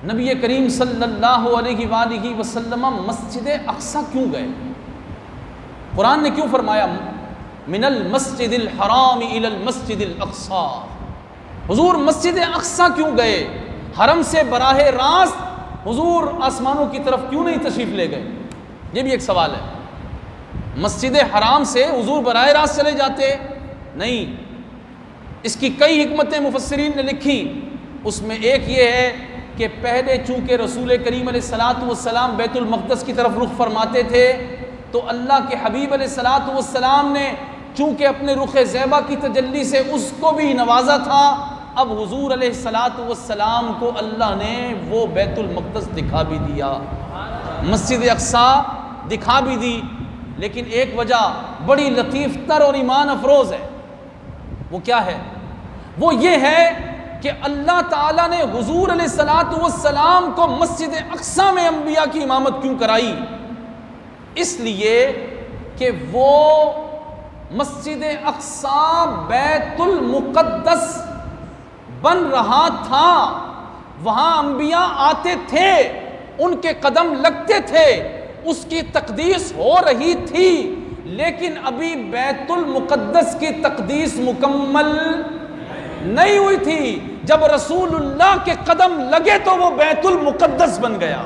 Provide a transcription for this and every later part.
نبی کریم صلی اللہ علیہ وآلہ وسلم مسجد اقصی کیوں گئے؟ قرآن نے کیوں فرمایا من المسجد الحرام الی المسجد الاقصی؟ حضور مسجد اقصی کیوں گئے؟ حرم سے براہ راست حضور آسمانوں کی طرف کیوں نہیں تشریف لے گئے؟ یہ بھی ایک سوال ہے۔ مسجد حرام سے حضور براہ راست چلے جاتے؟ نہیں، اس کی کئی حکمتیں مفسرین نے لکھی، اس میں ایک یہ ہے کہ پہلے چونکہ رسول کریم علیہ الصلاۃ والسلام بیت المقدس کی طرف رخ فرماتے تھے، تو اللہ کے حبیب علیہ الصلاۃ والسلام نے چونکہ اپنے رخ زیبا کی تجلی سے اس کو بھی نوازا تھا، اب حضور علیہ الصلاۃ والسلام کو اللہ نے وہ بیت المقدس دکھا بھی دیا، مسجد اقصی دکھا بھی دی۔ لیکن ایک وجہ بڑی لطیف تر اور ایمان افروز ہے، وہ کیا ہے؟ وہ یہ ہے کہ اللہ تعالیٰ نے حضور علیہ الصلاۃ والسلام کو مسجد اقصی میں انبیاء کی امامت کیوں کرائی؟ اس لیے کہ وہ مسجد اقصی بیت المقدس بن رہا تھا، وہاں انبیاء آتے تھے، ان کے قدم لگتے تھے، اس کی تقدیس ہو رہی تھی، لیکن ابھی بیت المقدس کی تقدیس مکمل نہیں ہوئی تھی۔ جب رسول اللہ کے قدم لگے تو وہ بیت المقدس بن گیا۔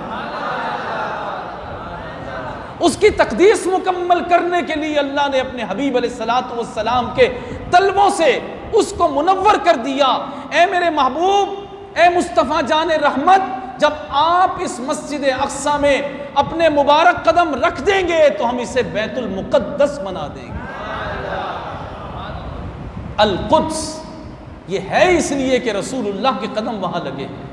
اس کی تقدیس مکمل کرنے کے لیے اللہ نے اپنے حبیب علیہ الصلاۃ والسلام کے طلبوں سے اس کو منور کر دیا۔ اے میرے محبوب، اے مصطفیٰ جان رحمت، جب آپ اس مسجد اقصی میں اپنے مبارک قدم رکھ دیں گے تو ہم اسے بیت المقدس بنا دیں گے۔ القدس یہ ہے اس لیے کہ رسول اللہ کے قدم وہاں لگے ہیں۔